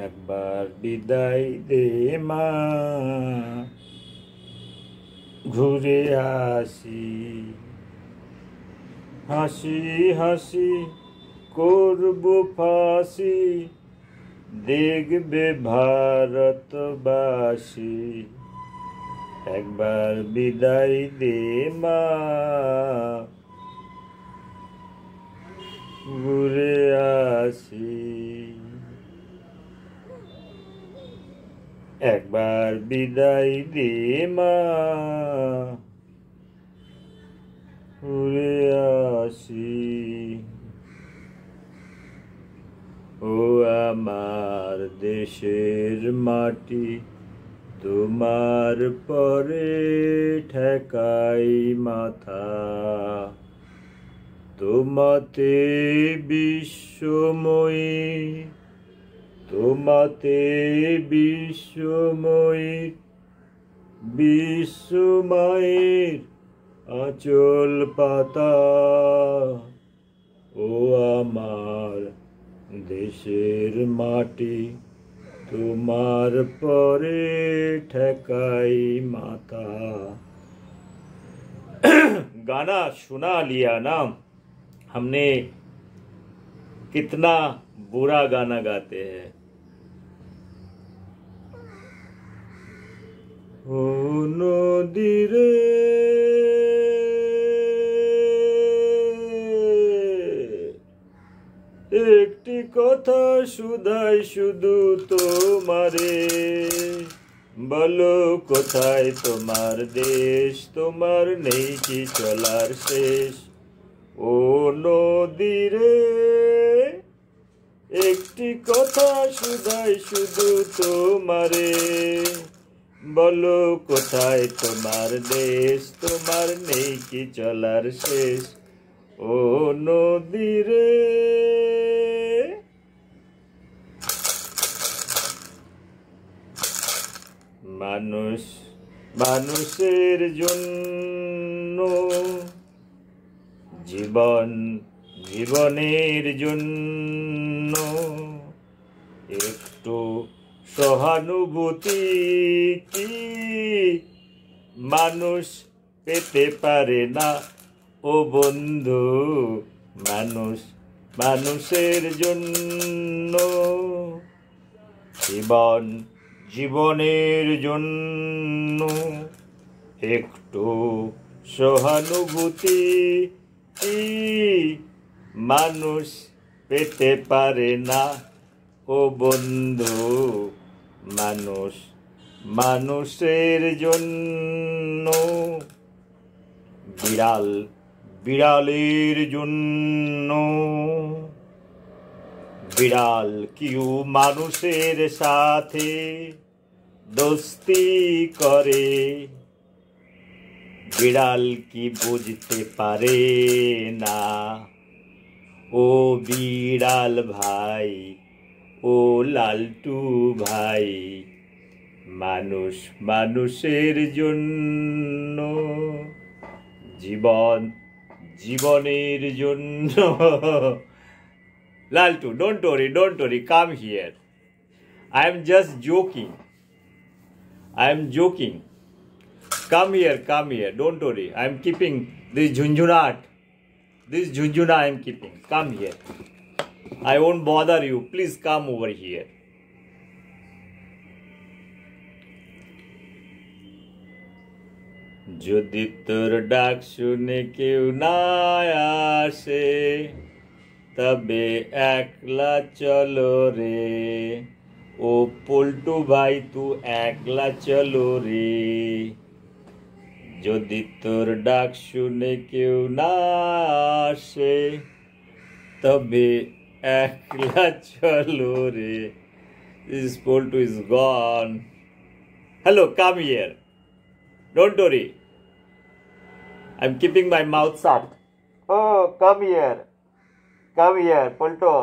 একবার বিদায় দে মা, ঘুরে আসি, হাসি হাসি করব ফাঁসি, দেখবে ভারতবাসী। একবার বিদায় দে মা, ঘুরে আসি। একবার বিদায় দে মা, ঘুরে আসি। ও আমার দেশের মাটি, তোমার পরে ঠেকাই মাথা। তোমাতে বিশ্বময়ী, তোমাতে বিশ্বময়ী, বিশ্বমায়ের আঁচল পাতা। ও আমার দেশের মাটি, তোমার পরে ठेकाई माता। गाना सुना लिया ना हमने, कितना बुरा गाना गाते हैं। ओ नदी रे একটি কথা শুধাই শুধু তোমারে, বলো কোথায় তোমার দেশ, তোমার নেই কি চলার শেষ। ও নদী রে একটি কথা শুধাই শুধু তোমারে, বলো কোথায় তোমার দেশ, তোমার নেই কি চলার শেষ। ও নদী রে, মানুষ মানুষের জন্য, জীবন জীবনের জন্য একটু সহানুভূতি কি মানুষ পেতে পারে না? ও বন্ধু, মানুষ মানুষের জন্য, জীবন জীবনের জন্য একটু সহানুভূতি কি মানুষ পেতে পারে না? ও বন্ধু, মানুষ মানুষের জন্য, বিড়াল বিড়ালের জন্য, বিড়াল কিউ মানুষের সাথে দোস্তি করে? বিড়াল কি বুঝতে পারে না? ও বিড়াল ভাই, ও লালটু ভাই, মানুষ মানুষের জন্য, জীবন জীবনের জন্য। Laltu, don't worry, come here. I am just joking. I am joking. Come here, don't worry. I am keeping this junjunat. This junjuna I am keeping. Come here. I won't bother you. Please come over here. যদি তোর ডাক শুনে কেউ না আসে, তবে একলা চলো রে। ও পল্টু ভাই, তু একলা চলো রে। যদি তোর ডাক শুনে কেউ না আসে, তবে একলা চলো রে। This Poltu is gone. Hello, come here. Don't worry. I'm keeping my mouth shut. Oh, come here. Come here, Polto.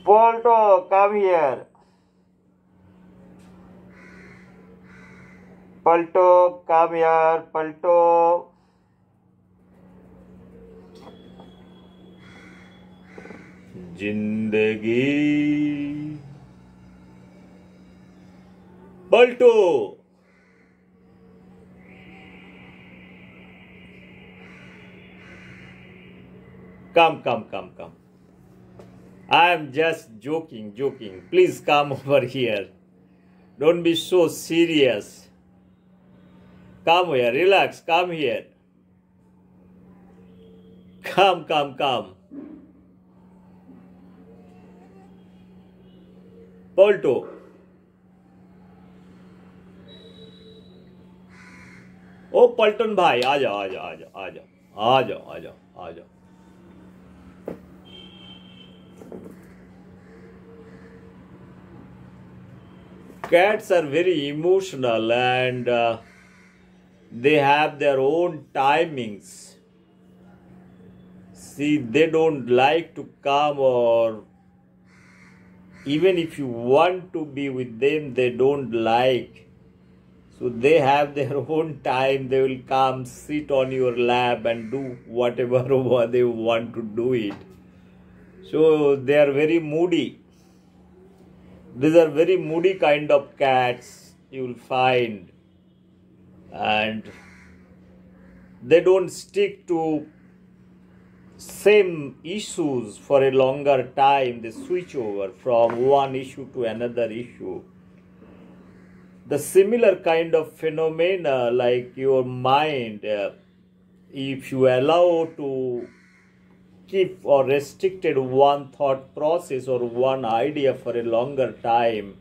Polto, come here. Polto, come here, Polto. Jindagi. Polto. Come. I am just joking. Please come over here. Don't be so serious. Come here, relax, come here. Come. Polto. ओ पलटन भाई, आ जाओ। Cats are very emotional and they have their own timings. See, they don't like to come, or even if you want to be with them, they don't like. So they have their own time. They will come, sit on your lap and do whatever they want to do it. So they are very moody. These are very moody kind of cats you will find. And they don't stick to same issues for a longer time. They switch over from one issue to another issue. The similar kind of phenomena, like your mind, if you allow to keep or restricted one thought process or one idea for a longer time,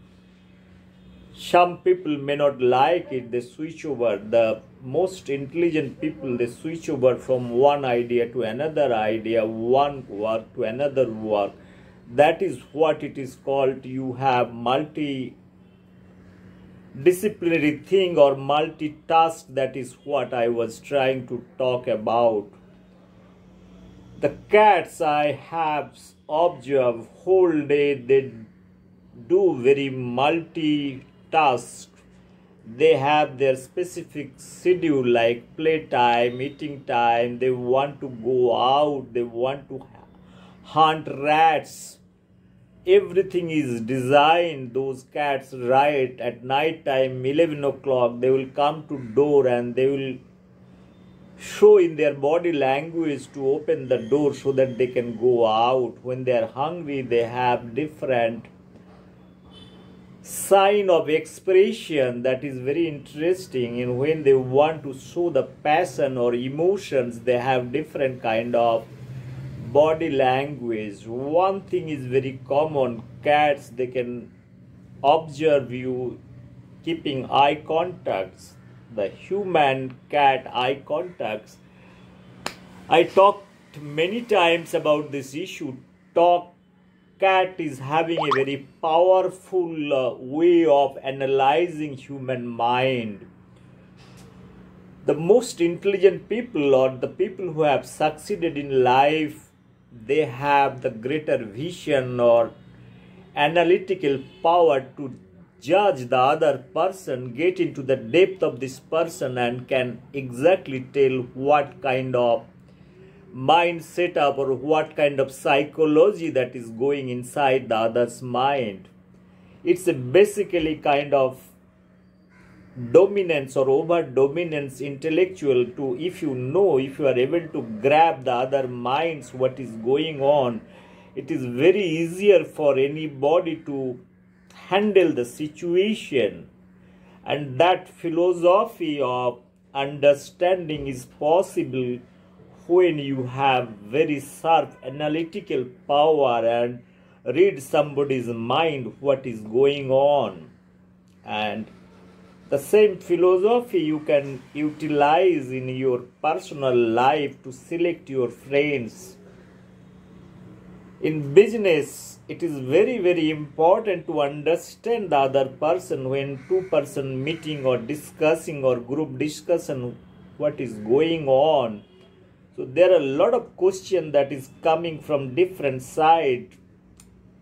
some people may not like it. They switch over. The most intelligent people, they switch over from one idea to another idea, one work to another work. That is what it is called. You have disciplinary thing or multitask. That is what I was trying to talk about. The cats I have observed whole day, they do very multitask. They have their specific schedule like playtime, eating time. They want to go out. They want to hunt rats. Everything is designed. Those cats, right at night time, 11 o'clock, they will come to door and they will show in their body language to open the door so that they can go out. When they are hungry, they have different sign of expression that is very interesting. And when they want to show the passion or emotions, they have different kind of body language. One thing is very common: cats, they can observe you keeping eye contacts. The human cat eye contacts, I talked many times about this issue. Cat is having a very powerful way of analyzing human mind. The most intelligent people, or the people who have succeeded in life, they have the greater vision or analytical power to judge the other person, get into the depth of this person, and can exactly tell what kind of mind setup or what kind of psychology that is going inside the other's mind. It's a basically kind of dominance or over dominance intellectual to, if you are able to grab the other minds what is going on, it is very easier for anybody to handle the situation. And that philosophy of understanding is possible when you have very sharp analytical power and read somebody's mind what is going on. And the same philosophy you can utilize in your personal life to select your friends. In business, it is very, very important to understand the other person when two-person meeting or discussing or group discussion what is going on. So there are a lot of questions that is coming from different sides.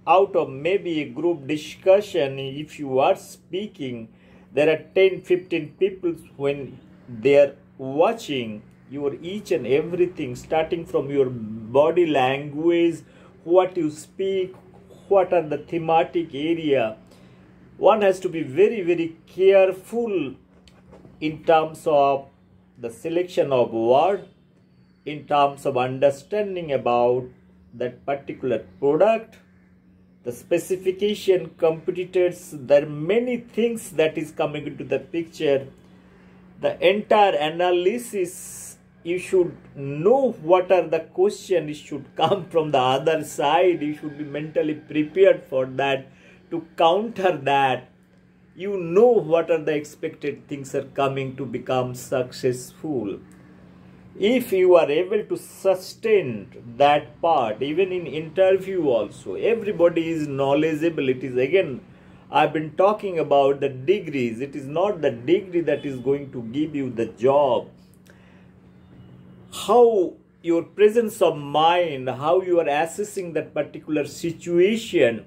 Out of maybe a group discussion, if you are speaking, there are 10-15 people when they are watching your each and everything, starting from your body language, what you speak, what are the thematic area. One has to be very, very careful in terms of the selection of word, in terms of understanding about that particular product, the specification, competitors. There are many things that is coming into the picture. The entire analysis, you should know what are the questions. It should come from the other side. You should be mentally prepared for that, to counter that. You know what are the expected things are coming to become successful. If you are able to sustain that part, even in interview also, everybody is knowledgeable. It is, again, I've been talking about the degrees. It is not the degree that is going to give you the job. How your presence of mind, how you are assessing that particular situation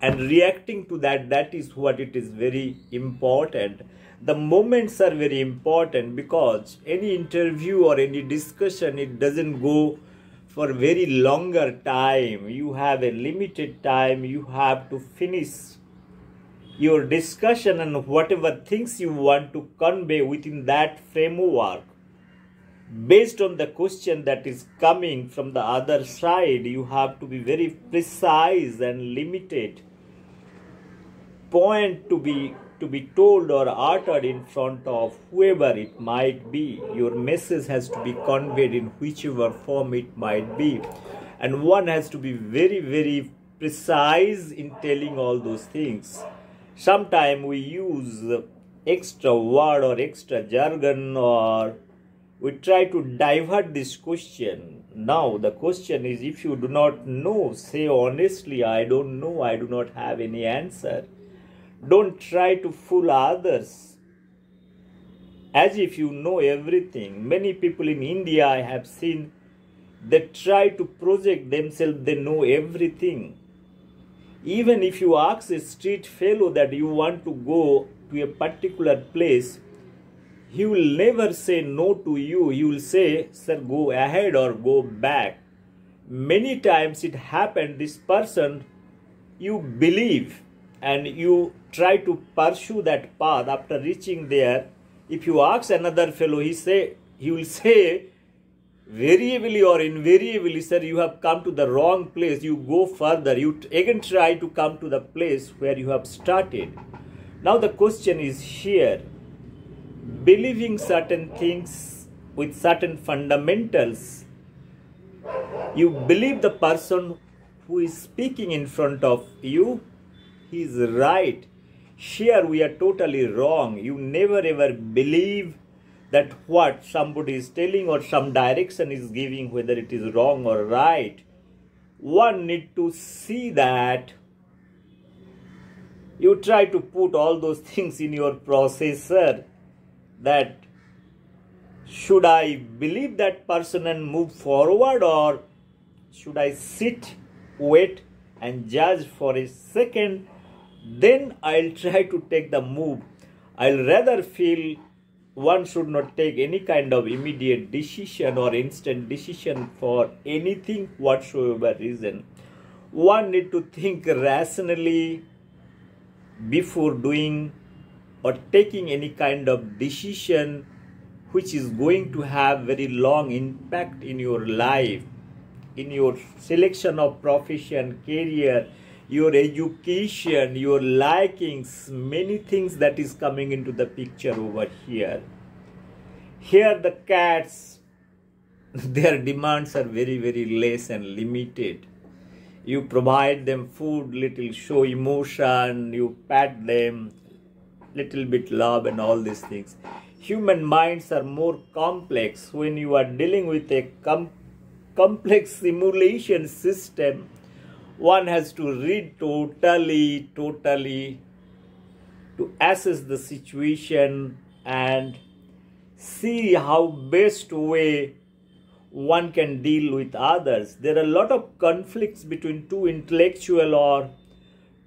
and reacting to that, that is what it is very important. The moments are very important, because any interview or any discussion, it doesn't go for very longer time. You have a limited time. You have to finish your discussion and whatever things you want to convey within that framework. Based on the question that is coming from the other side, you have to be very precise and limited point to be told or uttered in front of whoever it might be. Your message has to be conveyed in whichever form it might be. And one has to be very, very precise in telling all those things. Sometimes we use extra word or extra jargon, or we try to divert this question. Now the question is, if you do not know, say honestly, I don't know, I do not have any answer. Don't try to fool others as if you know everything. Many people in India I have seen, they try to project themselves, they know everything. Even if you ask a street fellow that you want to go to a particular place, he will never say no to you. He will say, sir, go ahead or go back. Many times it happened, this person, you believe and you try to pursue that path. After reaching there, if you ask another fellow, he will say, variably or invariably, sir, you have come to the wrong place. You go further. You again try to come to the place where you have started. Now the question is here, believing certain things with certain fundamentals, you believe the person who is speaking in front of you, he is right. Here we are totally wrong. You never ever believe that what somebody is telling or some direction is giving, whether it is wrong or right. One need to see that. You try to put all those things in your processor, that should I believe that person and move forward, or should I sit, wait and judge for a second, then I'll try to take the move. I'll rather feel one should not take any kind of immediate decision or instant decision for anything whatsoever reason. One need to think rationally before doing or taking any kind of decision which is going to have very long impact in your life, in your selection of profession, career, your education, your likings, many things that is coming into the picture over here. Here the cats, their demands are very, very less and limited. You provide them food, little show emotion, you pat them, little bit love and all these things. Human minds are more complex. When you are dealing with a complex simulation system, one has to read totally to assess the situation and see how best way one can deal with others. There are a lot of conflicts between two intellectual or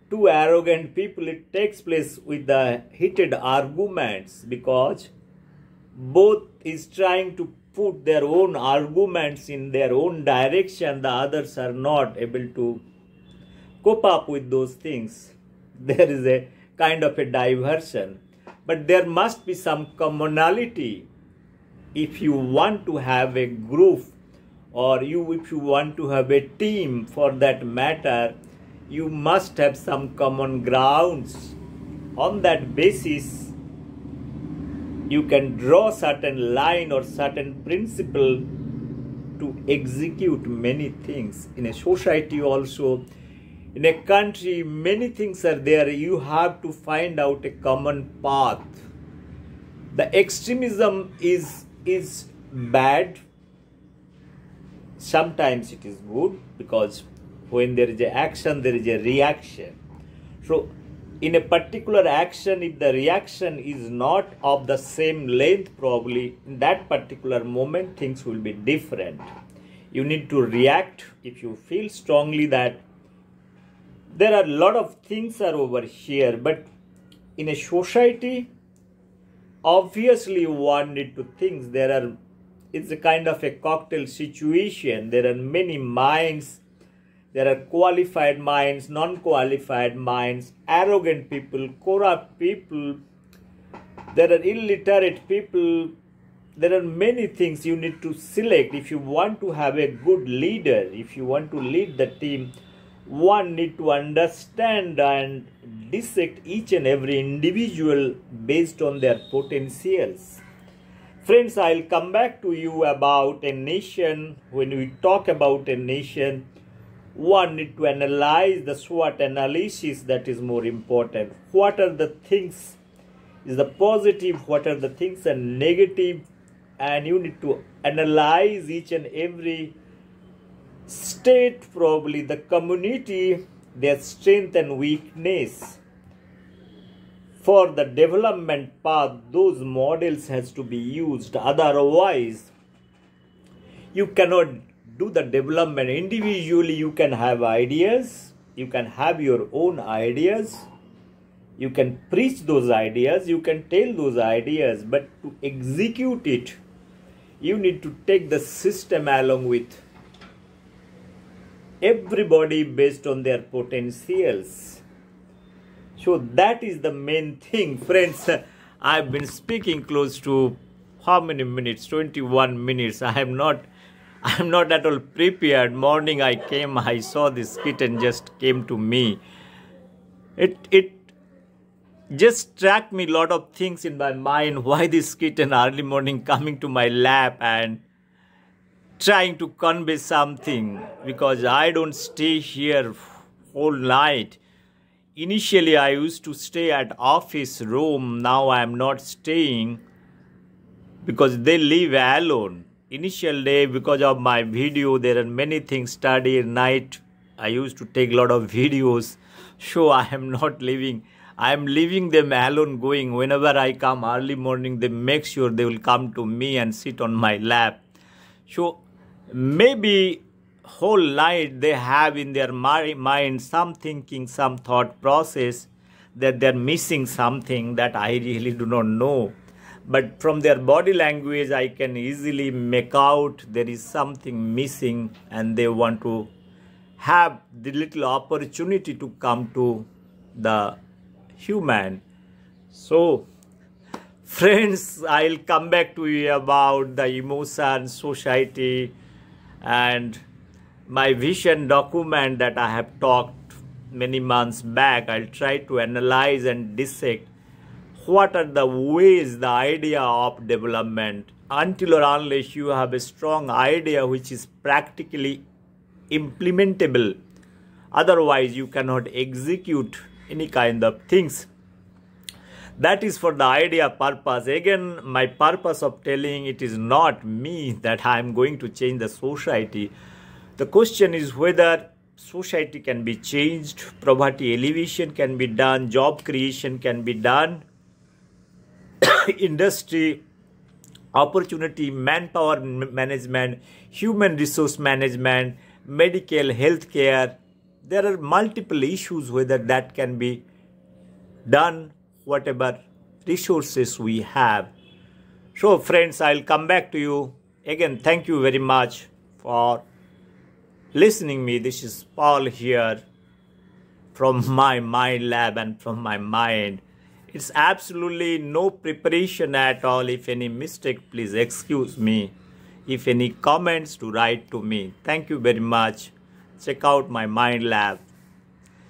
two arrogant people. It takes place with the heated arguments because both is trying to put their own arguments in their own direction. The others are not able to cope up with those things. There is a kind of a diversion. But there must be some commonality. If you want to have a group or if you want to have a team for that matter, you must have some common grounds. On that basis, you can draw certain line or certain principle to execute many things. In a society also, in a country, many things are there. You have to find out a common path. The extremism is bad. Sometimes it is good because when there is an action, there is a reaction. So in a particular action, if the reaction is not of the same length, probably in that particular moment, things will be different. You need to react if you feel strongly that there are a lot of things are over here, but in a society, obviously one need to think it's a kind of a cocktail situation. There are many minds. There are qualified minds, non-qualified minds, arrogant people, corrupt people. There are illiterate people. There are many things you need to select. If you want to have a good leader, if you want to lead the team, one need to understand and dissect each and every individual based on their potentials. Friends, I'll come back to you about a nation. When we talk about a nation, one need to analyze the SWOT analysis. That is more important. What are the things is the positive, what are the things are negative, and you need to analyze each and every state, probably the community, their strength and weakness. for the development path, those models has to be used. Otherwise, you cannot do the development. Individually, you can have ideas. You can have your own ideas. You can preach those ideas. You can tell those ideas. But to execute it, you need to take the system along with everybody based on their potentials. So that is the main thing. Friends, I've been speaking close to how many minutes? 21 minutes. I'm not at all prepared. Morning I came, I saw this kitten just came to me. It just struck me a lot of things in my mind. Why this kitten early morning coming to my lap and trying to convey something, because I don't stay here whole night. Initially, I used to stay at office room. Now I am not staying because they live alone. Initial day, because of my video, there are many things study at night. I used to take a lot of videos. So I am not living. I am leaving them alone going. Whenever I come early morning, they make sure they will come to me and sit on my lap. So maybe whole night they have in their mind some thinking, some thought process that they're missing something that I really do not know. But from their body language, I can easily make out there is something missing and they want to have the little opportunity to come to the human. So, friends, I'll come back to you about the emotion, society, and my vision document that I have talked many months back. I'll try to analyze and dissect what are the ways, the idea of development. Until or unless you have a strong idea which is practically implementable, otherwise you cannot execute any kind of things. That is for the idea purpose. Again, my purpose of telling it is not me that I am going to change the society. The question is whether society can be changed, poverty alleviation can be done, job creation can be done, industry, opportunity, manpower management, human resource management, medical, healthcare. There are multiple issues whether that can be done, whatever resources we have. So friends, I'll come back to you. Again, thank you very much for listening me. This is Paul here from my mind lab and from my mind. It's absolutely no preparation at all. If any mistake, please excuse me. If any comments, to write to me. Thank you very much. Check out my mind lab.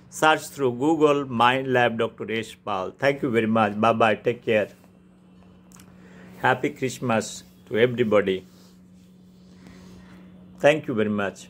Search through Google Mind Lab Dr. Yashpal. Thank you very much. Bye-bye. Take care. Happy Christmas to everybody. Thank you very much.